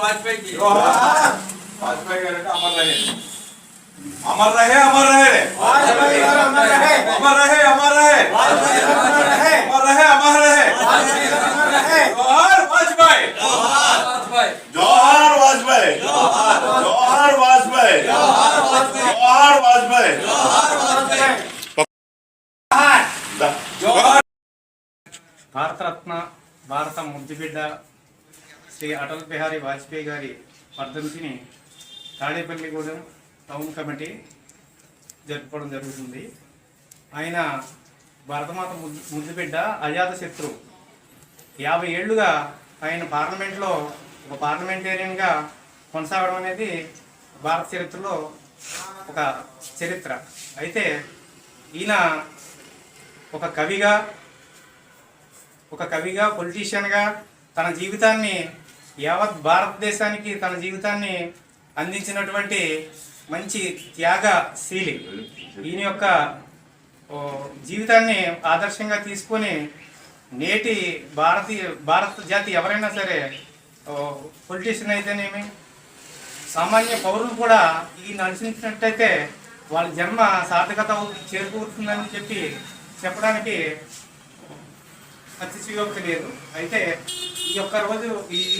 वाजपेयी की जोहार। वाजपेयी गारंटे अमर रहे, अमर रहे, अमर रहे, वाजपेयी गाరు अमर रहे, अमर रहे, अमर रहे, वाजपेयी गाరు अमर रहे, अमर रहे, अमर रहे, वाजपेयी गाరు अमर रहे। जोहार वाजपेयी, जोहार वाजपेयी, जोहार वाजपेयी, जोहार वाजपेयी, जोहार वाजपेयी, जोहार वाजपेयी, जोहार वाजपेयी, जोहार। భారత రత్న భారత ముద్దుబిడ్డ శ్రీ అటల్ బిహారీ వాజ్పేయి గారి వర్ధంతిని తాడేపల్లిగూడెం టౌన్ కమిటీ జరుపుకోవడం జరుగుతుంది. ఆయన భారతమాత ముద్దుబిడ్డ అజాత శత్రు. 50 ఏళ్లుగా ఆయన పార్లమెంట్లో ఒక పార్లమెంటేరియన్గా కొనసాగడం అనేది భారత చరిత్రలో ఒక చరిత్ర. అయితే ఈయన ఒక కవిగా పొలిటీషియన్గా తన జీవితాన్ని యావత్ భారతదేశానికి తన జీవితాన్ని అందించినటువంటి మంచి త్యాగశీలి. ఈయన యొక్క జీవితాన్ని ఆదర్శంగా తీసుకొని నేటి భారత జాతి ఎవరైనా సరే పొలిటీషియన్ అయితేనేమి సామాన్య పౌరులు కూడా ఈయన అనుసరించినట్టయితే వాళ్ళ జన్మ సార్థకత చేకూరుతుందని చెప్పడానికి అతిశయోక్తి లేదు. అయితే ఈ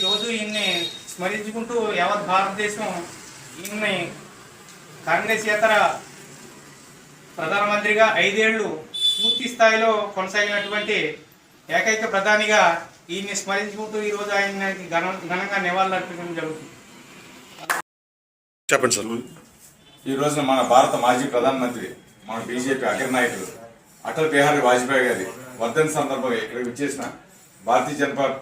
రోజు ఈయన్ని స్మరించుకుంటూ యావత్ భారతదేశం ఈయన్ని కాంగ్రెసేతర ప్రధానమంత్రిగా 5 ఏళ్లు పూర్తి స్థాయిలో కొనసాగినటువంటి ఏకైక ప్రధానిగా ఈయన్ని స్మరించుకుంటూ ఈరోజు ఆయనకి ఘనంగా నివాళులర్పించడం జరుగుతుంది. చెప్పండి సార్. ఈ రోజున మన భారత మాజీ ప్రధానమంత్రి మన బీజేపీ అగ్రనాయకులు అటల్ బిహారీ వాజ్పేయి గారి వర్ధంతి సందర్భంగా ఇక్కడికి వచ్చేసిన భారతీయ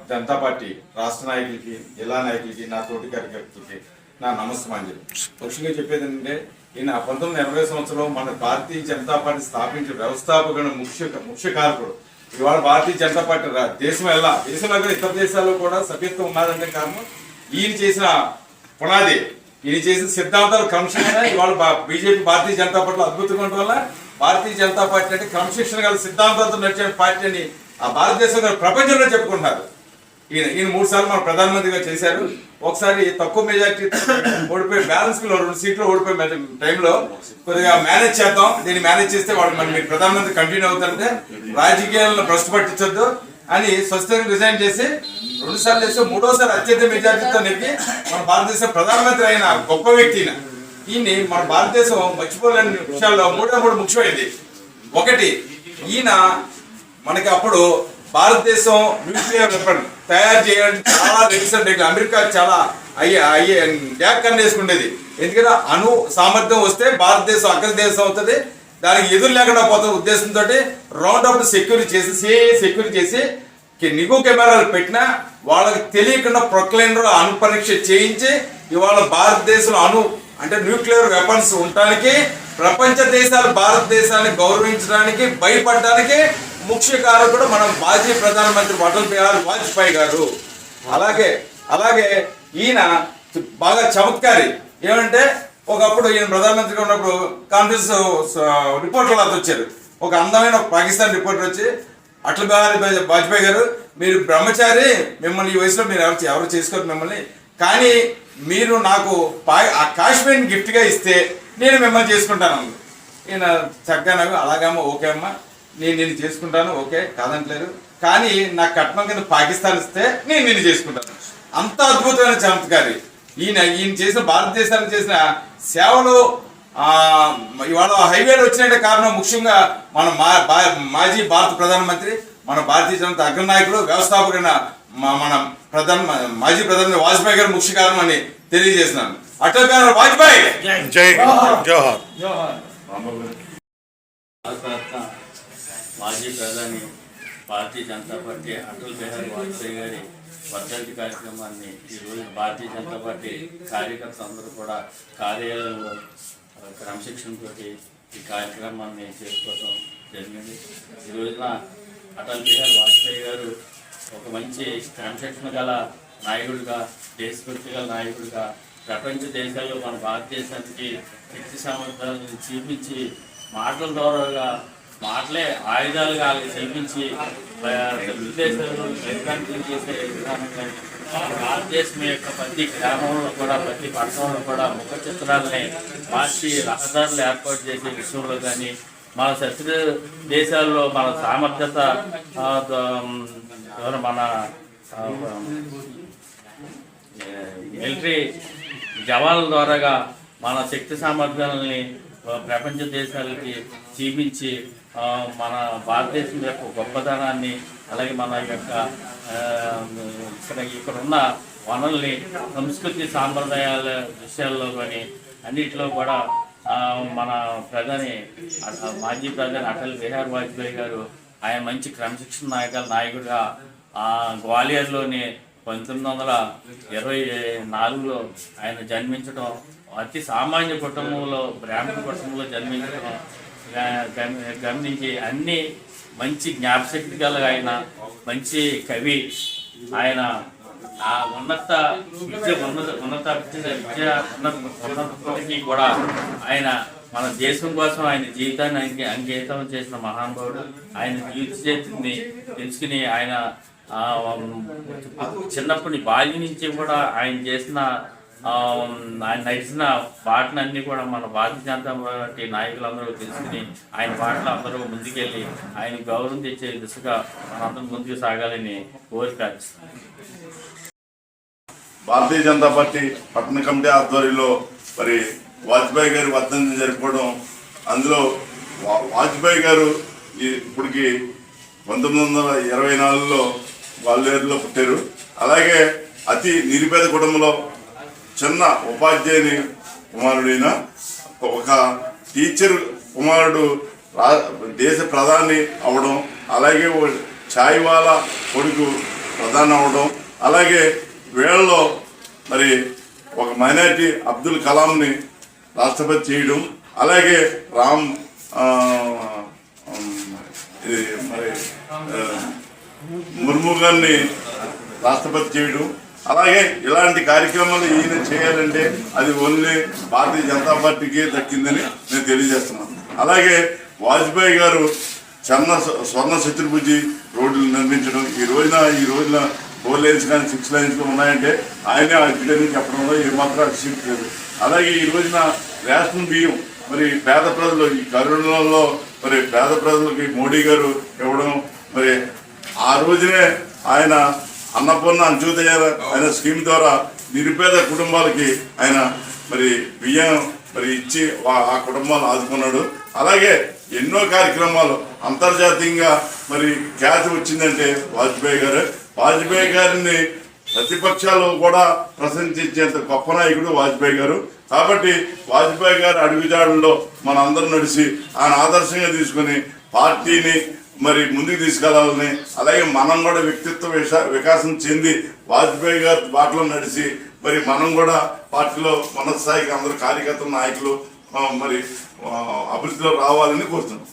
జనతా పార్టీ రాష్ట్ర నాయకులకి, జిల్లా నాయకులకి, నా తోటి కార్యకర్తలకి నా నమస్కారం. ముఖ్యంగా చెప్పేది ఏంటంటే ఈయన 1980 సంవత్సరంలో మన భారతీయ జనతా పార్టీ స్థాపించిన వ్యవస్థాపక ముఖ్య కారకుడు. ఇవాళ భారతీయ జనతా పార్టీ దేశంలో ఇతర దేశాల్లో కూడా సభ్యత్వం ఉన్నదంటే కారణం ఈయన చేసిన పునాది, ఈయన చేసిన సిద్ధాంతాలు క్రమశిక్షణ ఇవాళ బీజేపీ భారతీయ జనతా పార్టీలో అద్భుతంగా ఉండడం వల్ల భారతీయ జనతా పార్టీ అంటే క్రమశిక్షణ గల సిద్ధాంతాలతో నడిచే పార్టీ అని ఆ భారతదేశంలో ప్రపంచంలో చెప్పుకుంటున్నారు. ఈయన 3 సార్లు మన ప్రధానమంత్రిగా చేశారు. ఒకసారి తక్కువ మెజార్టీ ఓడిపోయి బ్యాలెన్స్ లో 2 సీట్లు ఓడిపోయి టైంలో కొద్దిగా మేనేజ్ చేద్దాం, దీన్ని మేనేజ్ చేస్తే వాళ్ళు మీరు ప్రధానమంత్రి కంటిన్యూ అవుతారంటే రాజకీయాలను భ్రష్టు పట్టించొద్దు అని స్వస్థంగా రిజైన్ చేసి 2 సార్లు చేస్తే 3వసారి అత్యధిక మెజార్టీతో నెగ్గి మన భారతదేశ ప్రధానమంత్రి అయిన గొప్ప వ్యక్తి ఈయన్ని మన భారతదేశం మర్చిపోలేని విషయాల్లో 3 ముఖ్యమైనది. ఒకటి, ఈయన మనకి అప్పుడు భారతదేశం న్యూక్లియర్ వెపన్ తయారు చేయడానికి చాలా రెసిస్టెంట్. అమెరికా చాలా డ్యాక్ వేసుకునేది, ఎందుకంటే అణు సామర్థ్యం వస్తే భారతదేశం అగ్రదేశం అవుతుంది, దానికి ఎదురు లేకుండా పోతున్న ఉద్దేశంతో రౌండ్ అప్ సెక్యూరిటీ చేసి నిఘు కెమెరాలు పెట్టినా వాళ్ళకి తెలియకుండా ప్రొక్లైనర్ అణు పరీక్ష చేయించి ఇవాళ భారతదేశంలో అంటే న్యూక్లియర్ వెపన్స్ ఉండటానికి ప్రపంచ దేశాలు భారతదేశాన్ని గౌరవించడానికి భయపడడానికి ముఖ్య కారకుడు మనం మాజీ ప్రధానమంత్రి అటల్ బిహారీ వాజ్పేయి గారు. అలాగే ఈయన బాగా చమత్కారి. ఏమంటే ఒకప్పుడు ఈయన ప్రధానమంత్రిగా ఉన్నప్పుడు కాన్ఫరెన్స్ రిపోర్టర్లు అంతా వచ్చారు. ఒక అందమైన పాకిస్తాన్ రిపోర్టర్ వచ్చి అటల్ బిహారీ వాజ్పేయి గారు మీరు బ్రహ్మచారి, మిమ్మల్ని ఈ వయసులో మీరు ఎవరు చేసుకోరు మిమ్మల్ని, కానీ మీరు నాకు ఆ కాశ్మీర్ని గిఫ్ట్గా ఇస్తే నేను మిమ్మల్ని చేసుకుంటాను. ఈయన చక్కగా అలాగేమో ఓకే అమ్మా నేను చేసుకుంటాను, ఓకే కాదంటలేదు, కానీ నాకు కట్నం కింద పాకిస్తాన్ ఇస్తే నేను నిన్ను చేసుకుంటాను. అంత అద్భుతమైన చమత్కారి ఈయన చేసిన భారతదేశానికి చేసిన సేవలు ఇవాళ హైవేలు వచ్చినట్టే కారణం ముఖ్యంగా మన మాజీ భారత ప్రధానమంత్రి మన భారతీయ జనతా అగ్రనాయకులు వ్యవస్థాపకుడైన మన మాజీ ప్రధాని వాజ్పేయి గారు ముఖ్య కారణం అని తెలియజేస్తున్నాను. అటల్ బిహారీ వాజ్పేయి జై జోహార్. మాజీ ప్రధాని భారతీయ జనతా పార్టీ అటల్ బిహారీ వాజ్పేయి గారి వర్ధంతి కార్యక్రమాన్ని ఈరోజు భారతీయ జనతా పార్టీ కార్యకర్తలు అందరూ కూడా కార్యాలయంలో క్రమశిక్షణతో ఈ కార్యక్రమాన్ని చేసుకోవడం జరిగింది. ఈ రోజున అటల్ బిహారీ వాజ్పేయి గారు ఒక మంచి క్రమశిక్షణ గల నాయకుడిగా, దేశభక్తి గల నాయకుడిగా ప్రపంచ దేశాల్లో మన భారతదేశానికి శక్తి సామర్థ్యాలను చూపించి మాటల ద్వారాగా మాటలే ఆయుధాలుగా వాళ్ళకి చూపించి విదేశాల్లో ప్రతిపాదన చేసే విధానం కానీ భారతదేశం యొక్క ప్రతి గ్రామంలో కూడా ప్రతి పట్టణంలో కూడా ముఖ చిత్రాలని మార్చి రహదారులు ఏర్పాటు చేసే విషయంలో కానీ మన శత్రు దేశాల్లో మన సామర్థ్యత మన మిలిటరీ జవాన్ల ద్వారాగా మన శక్తి సామర్థ్యాలని ప్రపంచ దేశాలకి చూపించి మన భారతదేశం యొక్క గొప్పతనాన్ని అలాగే మన యొక్క ఇక్కడ ఉన్న వనరుల్ని సంస్కృతి సాంప్రదాయాల విషయాల్లో కానీ అన్నింటిలో కూడా మన మాజీ ప్రధాని అటల్ బిహారీ వాజ్పేయి గారు ఆయన మంచి క్రమశిక్షణ నాయకుడిగా గ్వాలియర్లోని 1924లో ఆయన జన్మించడం, అతి సామాన్య కుటుంబంలో బ్రాహ్మణ కుటుంబంలో జన్మించడం గమనించి అన్ని మంచి జ్ఞాపశక్తి గల ఆయన మంచి కవి. ఆయన ఆ ఉన్నత ఉన్నతకి కూడా ఆయన మన దేశం కోసం ఆయన జీవితాన్ని అంకితం చేసిన మహానుభావుడు. ఆయన జీవిత చరిత్రని తెలుసుకుని ఆయన చిన్నప్పటి బాల్యం నుంచి కూడా ఆయన చేసిన ఆయన నడిచిన పాటలన్నీ కూడా మన భారతీయ జనతా పార్టీ నాయకులందరూ తెలుసుకుని ఆయన పాటలు అందరూ ముందుకెళ్ళి ఆయన గౌరవం తెచ్చే దిశగా మనందరం ముందుకు సాగాలని కోరిక. భారతీయ జనతా పార్టీ పట్టణ కమిటీ ఆధ్వర్యంలో మరి వాజ్పేయి గారి వర్ధంతి జరుపుకోవడం, అందులో వాజ్పేయి గారు ఇప్పటికి 1924లో గ్వాలియర్లో పుట్టారు. అలాగే అతి నిరుపేద కుటుంబంలో చిన్న ఉపాధ్యాయుని కుమారుడైన ఒక టీచర్ కుమారుడు దేశ ప్రధాని అవడం, అలాగే ఛాయ్ వాలా కొడుకు ప్రధాని అవడం, అలాగే వీళ్ళలో మరి ఒక మైనారిటీ అబ్దుల్ కలాంని రాష్ట్రపతి చేయడం, అలాగే మరి ముర్ము గారిని రాష్ట్రపతి చేయడం, అలాగే ఇలాంటి కార్యక్రమాలు ఈయన చేయాలంటే అది ఓన్లీ భారతీయ జనతా పార్టీకి దక్కిందని నేను తెలియజేస్తున్నాను. అలాగే వాజ్పేయి గారు స్వర్ణ చతుర్భుజి రోడ్లు నిర్మించడం, ఈ రోజున 4 లైన్స్ కానీ 6 లైన్స్ ఉన్నాయంటే ఆయనే అడ్డని చెప్పడంలో ఏమాత్రం అతిశక్తి లేదు. అలాగే ఈ రోజున రేషన్ బియ్యం మరి పేద ప్రజలు ఈ కరోనాలో మరి పేద ప్రజలకి మోడీ గారు ఇవ్వడం, మరి ఆ రోజునే ఆయన అన్నపూర్ణ అంత్యోదయ ఆయన స్కీమ్ ద్వారా నిరుపేద కుటుంబాలకి ఆయన మరి బియ్యం మరి ఇచ్చి ఆ కుటుంబాలను ఆదుకున్నాడు. అలాగే ఎన్నో కార్యక్రమాలు అంతర్జాతీయంగా మరి ఖ్యాతి వచ్చిందంటే వాజ్పేయి గారిని ప్రతిపక్షాలు కూడా ప్రశంసించేంత గొప్ప నాయకుడు వాజ్పేయి గారు. కాబట్టి వాజ్పేయి గారి అడుగుజాడల్లో మనందరం నడిచి ఆయన ఆదర్శంగా తీసుకుని పార్టీని మరి ముందుకు తీసుకెళ్లాలని, అలాగే మనం కూడా వ్యక్తిత్వ వికాసం చెంది వాజ్పేయి గారి బాటలో నడిచి మరి మనం కూడా పార్టీలో ఉన్నత స్థాయికి అందరూ కార్యకర్తలు నాయకులు మరి అభివృద్ధిలో రావాలని కోరుతున్నాం.